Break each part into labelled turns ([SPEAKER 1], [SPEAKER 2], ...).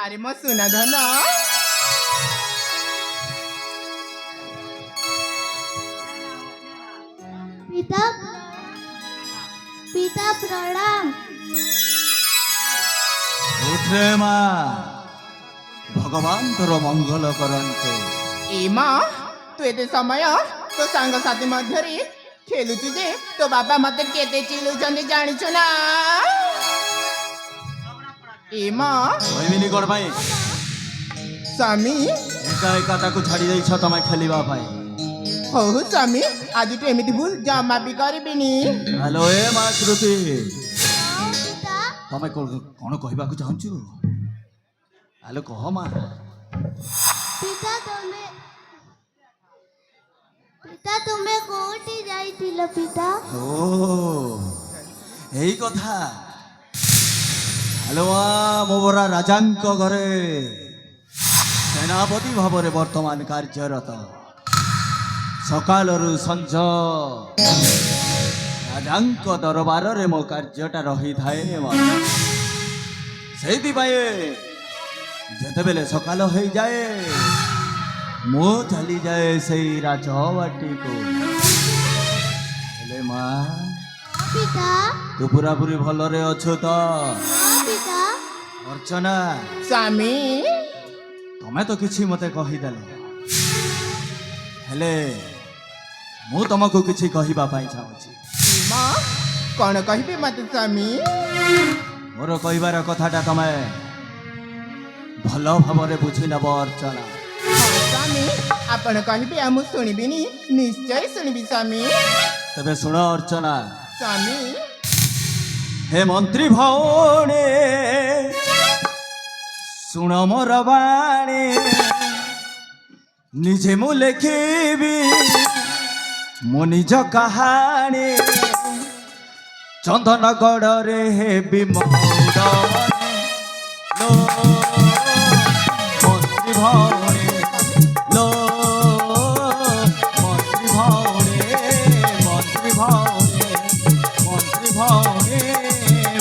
[SPEAKER 1] ଆରେ ମୋ ସୁନା ଧନ
[SPEAKER 2] पिता पिता प्रणाम।
[SPEAKER 3] उठे माँ भगवान तोर मंगल करंतु।
[SPEAKER 1] ଏ ମା ତୁ ଏତେ ସମୟ ତୋ ସାଙ୍ଗସାଥି ମଧ୍ୟରେ ଖେଳୁଛୁ ଯେ ତୋ ବାପା ମତେ କେତେ ଚିଲୁଛନ୍ତି ଜାଣିଛୁ ନା ଏ ମା
[SPEAKER 3] କହିବିନି କଣ ପାଇଁ
[SPEAKER 1] ସ୍ୱାମୀ
[SPEAKER 3] ଏକା ଏକା ତାକୁ ଛାଡ଼ି ଦେଇଛ ତମେ ଖେଳିବା ପାଇଁ।
[SPEAKER 1] ହଉ ସ୍ୱାମୀ ଆଜିଠୁ ଏମିତି ଭୁଲ ଜମା ବି କରିବିନି।
[SPEAKER 3] ହ୍ୟାଲୋ ଏ ମା ଶ୍ରୁତି
[SPEAKER 2] हाँ पिता
[SPEAKER 3] ତମେ କଣ କହିବାକୁ ଚାହୁଁଛୁ? ହ୍ୟାଲୋ କହ ମା।
[SPEAKER 2] पिता तुम्हें कोठी जाइथिलो पिता?
[SPEAKER 3] ଓ ଏଇ କଥା। ହ୍ୟାଲୋ ମା ମୋ ପରା ରାଜାଙ୍କ ଘରେ ସେନାପତି ଭାବରେ ବର୍ତ୍ତମାନ କାର୍ଯ୍ୟରତ। ସକାଳରୁ ସଞ୍ଜ ରାଜାଙ୍କ ଦରବାରରେ ମୋ କାର୍ଯ୍ୟଟା ରହିଥାଏ। ସେଇଥିପାଇଁ ଯେତେବେଳେ ସକାଳ ହେଇଯାଏ ମୁଁ ଚାଲିଯାଏ ସେଇ ରାଜବାଟିକୁ। ହେଲେ ମା
[SPEAKER 2] हाँ पिता
[SPEAKER 3] ତୁ ପୁରାପୁରି ଭଲରେ ଅଛୁ ତ?
[SPEAKER 2] हाँ पिता
[SPEAKER 3] ଅର୍ଚ୍ଚନା
[SPEAKER 1] ସ୍ୱାମୀ
[SPEAKER 3] ତମେ ତ କିଛି ମତେ କହିଦେଲ, ହେଲେ ମୁଁ ତମକୁ କିଛି କହିବା ପାଇଁ ଚାହୁଁଛି।
[SPEAKER 1] ଏ ମା କଣ କହିବି ମତେ ସ୍ୱାମୀ?
[SPEAKER 3] ମୋର କହିବାର କଥାଟା ତମେ ଭଲ ଭାବରେ ବୁଝି ନେବ ଅର୍ଚ୍ଚନା।
[SPEAKER 1] ହଁ ସ୍ୱାମୀ ଆପଣ କହିବେ ଆଉ ମୁଁ ଶୁଣିବିନି ନିଶ୍ଚୟ ଶୁଣିବି ସ୍ୱାମୀ।
[SPEAKER 3] ତେବେ ଶୁଣ ଅର୍ଚ୍ଚନା।
[SPEAKER 1] ସ୍ୱାମୀ
[SPEAKER 3] ହେ ମନ୍ତ୍ରୀ ଭଉଣୀ ଶୁଣ ମୋର ବାଣୀ, ନିଜେ ମୁଁ ଲେଖିବି ମୋ ନିଜ କାହାଣୀ। ଚନ୍ଦନଗଡ଼ରେ ହେବି ମଉଡ଼ମଣି ଲୋ ମନ୍ତ୍ରୀ ଭଉଣୀ ଲୋ ମନ୍ତ୍ରୀ ଭଉଣୀ ମନ୍ତ୍ରୀ ଭଉଣୀ ମନ୍ତ୍ରୀ ଭଉଣୀ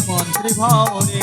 [SPEAKER 3] ମନ୍ତ୍ରୀ ଭଉଣୀ।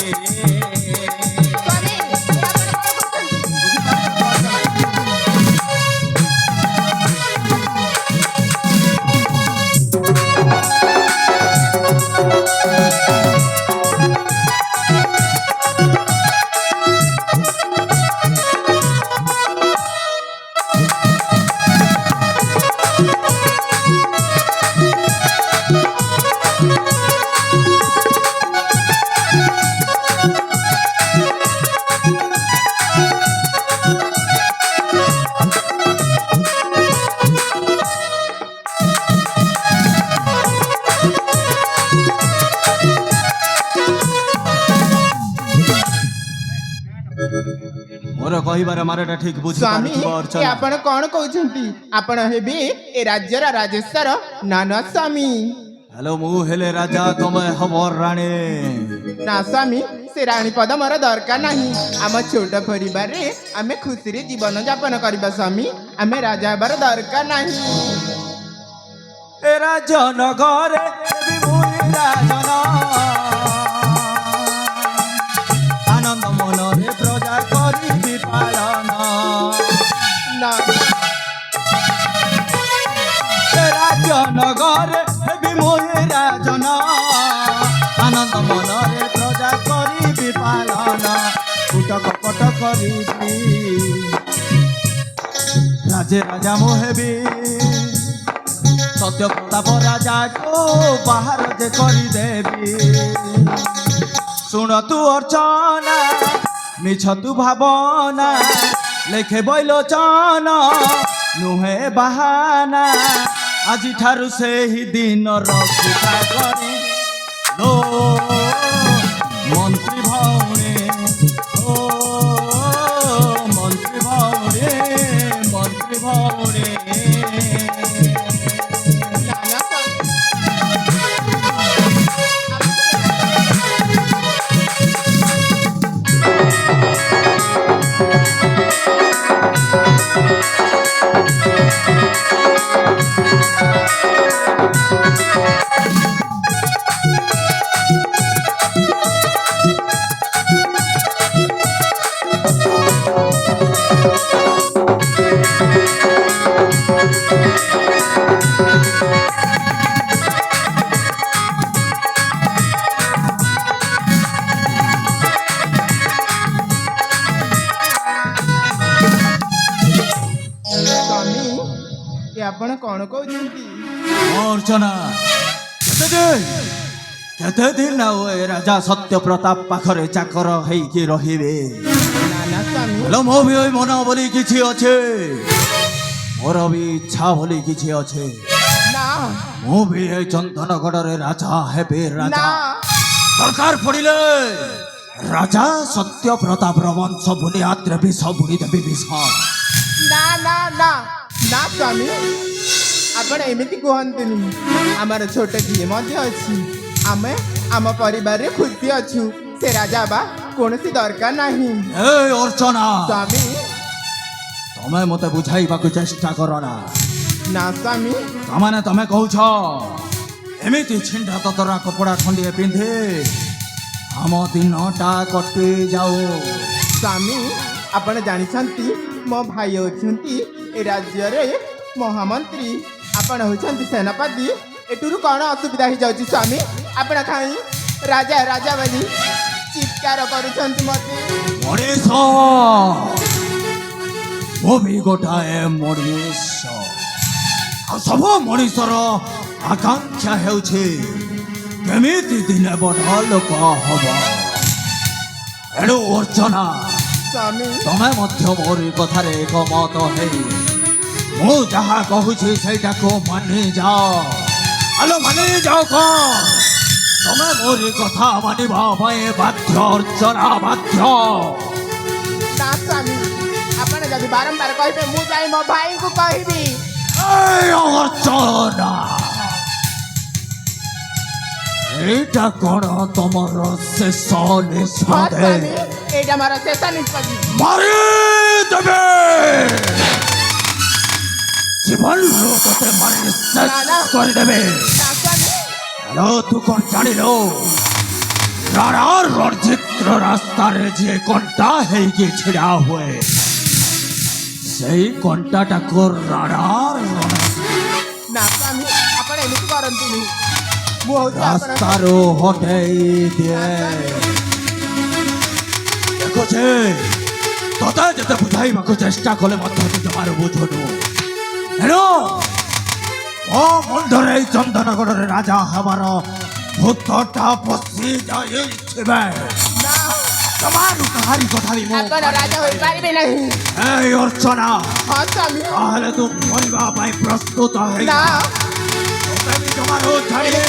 [SPEAKER 3] ମୋର କହିବାର ମାରଟା ଠିକ
[SPEAKER 1] ସ୍ୱାମୀ
[SPEAKER 3] ବୁଝିପାରୁଥିବ
[SPEAKER 1] ଏ
[SPEAKER 3] ଅର୍ଚ୍ଚନା।
[SPEAKER 1] ଆପଣ କଣ କହୁଛନ୍ତି? ଆପଣ ହେବେ ଏ ରାଜ୍ୟର ରାଜେଶ୍ୱର ନା ନା ସ୍ୱାମୀ?
[SPEAKER 3] ହ୍ୟାଲୋ ମୁଁ ହେଲେ ରାଜା ତମେ ହବ ରାଣୀ।
[SPEAKER 1] ନା ସ୍ୱାମୀ ସେ ରାଣୀ ପଦ ମୋର ଦରକାର ନାହିଁ। ଆମ ଛୋଟ ପରିବାରରେ ଆମେ ଖୁସିରେ ଜୀବନ ଯାପନ କରିବା ସ୍ୱାମୀ। ଆମେ ରାଜା ହେବାର ଦରକାର ନାହିଁ।
[SPEAKER 3] ଏ ରାଜନଗରେ ହେବି ମୁଇଁ ରାଜନ, ଆନନ୍ଦ ମନରେ ପ୍ରଜା କରିବି ପାଳନ।
[SPEAKER 1] ନା
[SPEAKER 3] ଏ ରାଜନଗରେ ହେବି ମୁଇଁ ରାଜନ, ଆନନ୍ଦ ମନରେ ପ୍ରଜା କରିବି ପାଳନ। କୁଟ କପଟ କରିବି ରାଜେ ରାଜା ମୁଁ ହେବି, ସତ୍ୟ ପ୍ରତାପ ରାଜାକୁ ବାହାର ଯେ କରିଦେବି। ଶୁଣ ତୁ ଅର୍ଚ୍ଚନା ମିଛ ତୁ ଭାବନା, ଲେଖେ ବୈଲୋଚନ ନୁହେଁ ବାହାନା। ଆଜିଠାରୁ ସେହି ଦିନ ରଖିଥା କରି ଲୋ ମନ୍ତ୍ରୀ ଭଉଣୀ ଓ ମନ୍ତ୍ରୀ ଭଉଣୀ ମନ୍ତ୍ରୀ ଭଉଣୀ।
[SPEAKER 1] ନା ନା ସ୍ୱାମୀ। ଆପଣ କ'ଣ କହୁଛନ୍ତି?
[SPEAKER 3] ଅର୍ଚ୍ଚନା କେତେ ଦିନ ଆଉ ଏ ରାଜା ସତ୍ୟ ପ୍ରତାପ ପାଖରେ ଚାକର ହେଇକି ରହିବେ?
[SPEAKER 1] ନା ନା ସ୍ୱାମୀ,
[SPEAKER 3] ହେଲେ ମୋ ବି ମନ ବୋଲି କିଛି ଅଛି, ମୋର ବି ଇଚ୍ଛା ବୋଲି କିଛି ଅଛି।
[SPEAKER 1] ନା
[SPEAKER 3] ମୁଁ ବି ଏ ଚନ୍ଦନଗଡ଼ରେ ରାଜା ହେବି, ରାଜା।
[SPEAKER 1] ନା
[SPEAKER 3] ଦରକାର ପଡ଼ିଲେ ରାଜା ସତ୍ୟ ପ୍ରତାପର ବଂଶ ବୁନିଆଦରେ ବିଷ ବୁଣିଦେବି, ବିଷ।
[SPEAKER 1] ନା ନା ନା ନା ସ୍ୱାମୀ, ଆପଣ ଏମିତି କୁହନ୍ତୁନି। ଆମର ଛୋଟ ଝିଅ ମଧ୍ୟ ଅଛି, ଆମେ ଆମ ପରିବାରରେ ଖୁସି ଅଛୁ। ସେ ରାଜା ବା କୌଣସି ଦରକାର ନାହିଁ।
[SPEAKER 3] ଏ ଅର୍ଚ୍ଚନା,
[SPEAKER 1] ସ୍ୱାମୀ,
[SPEAKER 3] ତମେ ମତେ ବୁଝାଇବାକୁ ଚେଷ୍ଟା କର ନା।
[SPEAKER 1] ନା ସ୍ୱାମୀ,
[SPEAKER 3] ତାମାନେ ତମେ କହୁଛ ଏମିତି ଛିଣ୍ଡା ତତରା କପଡ଼ା ଖଣ୍ଡିଏ ପିନ୍ଧି ଆମ ଦିନଟା କଟି ଯାଉ?
[SPEAKER 1] ସ୍ୱାମୀ, ଆପଣ ଜାଣିଛନ୍ତି ମୋ ଭାଇ ହେଉଛନ୍ତି ଏ ରାଜ୍ୟରେ ମହାମନ୍ତ୍ରୀ, ଆପଣ ହେଉଛନ୍ତି ସେନାପତି। ଏଠୁରୁ କ'ଣ ଅସୁବିଧା ହେଇଯାଉଛି ସ୍ୱାମୀ? ଆପଣ କାହିଁ ରାଜା ରାଜା ବୋଲି ଚିତ୍କାର କରୁଛନ୍ତି ମୋତେ?
[SPEAKER 3] ମଣିଷ, ମୁଁ ବି ଗୋଟାଏ ମଣିଷ, ଆଉ ସବୁ ମଣିଷର ଆକାଂକ୍ଷା ହେଉଛି କେମିତି ଦିନେ ବଡ଼ ଲୋକ ହବ। ଏଣୁ ଅର୍ଚ୍ଚନା,
[SPEAKER 1] ସ୍ୱାମୀ,
[SPEAKER 3] ତମେ ମଧ୍ୟ ମୋରି କଥାରେ ଏକମତ ହେଇ ମୁଁ ଯାହା କହୁଛି ସେଇଟାକୁ ମାନି ଯାଅ। ଆଲୋ ମାନି ଯାଅ। କ'ଣ ତମେ ମୋରି କଥା ମାନିବା ପାଇଁ ବାଧ୍ୟ ଅର୍ଚ୍ଚନା, ବାଧ୍ୟ।
[SPEAKER 1] ନା ସ୍ୱାମୀ, ଆପଣ ଯଦି ବାରମ୍ବାର କହିବେ ମୁଁ ଯାଇ ମୋ ଭାଇଙ୍କୁ କହିବି।
[SPEAKER 3] এই অর্চনা, এইটা কোন তোমার শেষ
[SPEAKER 1] ହଁ
[SPEAKER 3] নিষ্পত্তি?
[SPEAKER 1] ସ୍ୱାମୀ, ଏଇଟା ମୋର ଶେଷ ନିଷ୍ପତ୍ତି।
[SPEAKER 3] মারি দেবে জীবন তোতে মারি শেষ করে দেবে।
[SPEAKER 1] ନା ସ୍ୱାମୀ,
[SPEAKER 3] হ্যালো, তুই কোন জানিলো রানার রণচিত্র রাস্তারে যে কণ্টা হেইকি ছিড়া হুয়ে, সেই কণ্টাটাকে রানার
[SPEAKER 1] ନା ସ୍ୱାମୀ, ଆପଣ ଏମିତି କରନ୍ତୁନି। ମୁଁ ହେଉଛି ଆପଣ
[SPEAKER 3] রাস্তারও হটেই দিয়ে দেখছে তোতে যেতে বুঝাইବାକୁ চেষ্টা কলে ମଧ୍ୟ ତୁ ଜମାରୁ ବୁଝୁନୁ। ହେଲୋ, ମୋ ମୁଣ୍ଡରେ ଏଇ ଚନ୍ଦନଗଡ଼ରେ ରାଜା ହେବାର ଭୂତଟା ପଶି ଯାଇଥିବେ।
[SPEAKER 1] ନା,
[SPEAKER 3] ଜମାରୁ କାହାରି କଥା ବି ମୁଁ
[SPEAKER 1] ଆପଣ ରାଜା ହୋଇପାରିବେ ନାହିଁ।
[SPEAKER 3] ଏଇ ଅର୍ଚ୍ଚନା,
[SPEAKER 1] ହଁ ସ୍ୱାମୀ,
[SPEAKER 3] ତାହେଲେ ତୁ ମରିବା ପାଇଁ ପ୍ରସ୍ତୁତ ହେଇ
[SPEAKER 1] ନା
[SPEAKER 3] ତୋତେ ବି ଜମାରୁ ଛାଡ଼ିବେ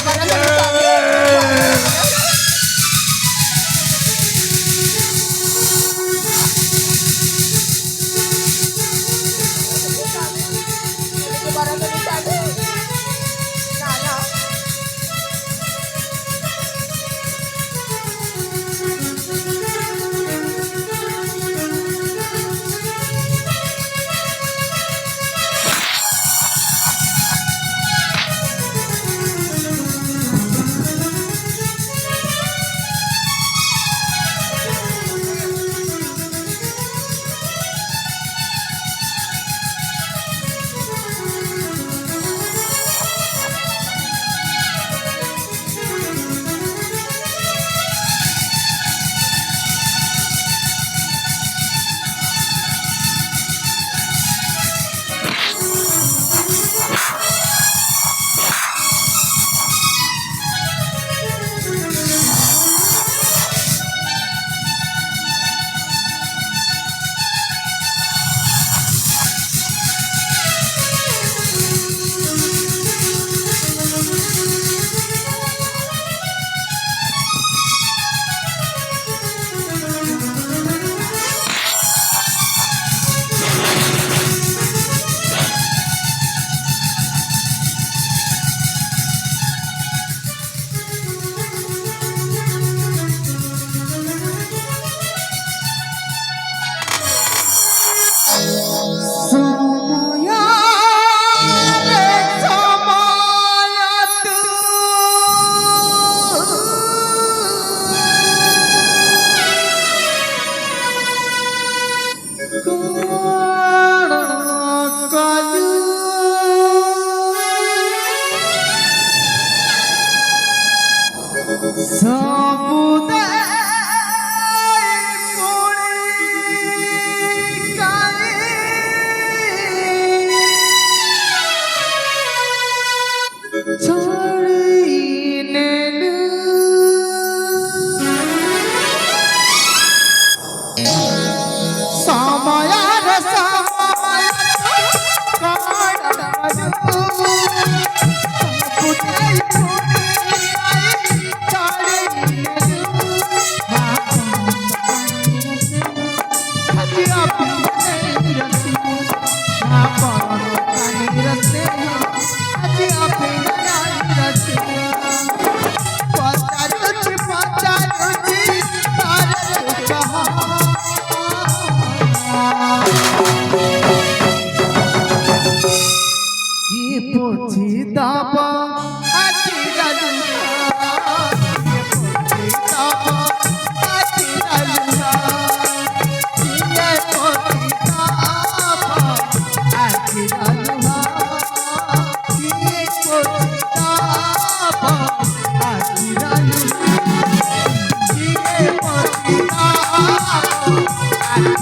[SPEAKER 1] Thank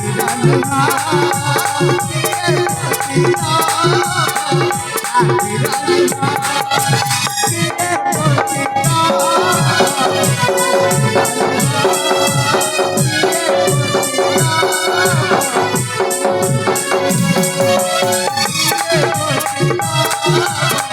[SPEAKER 1] you.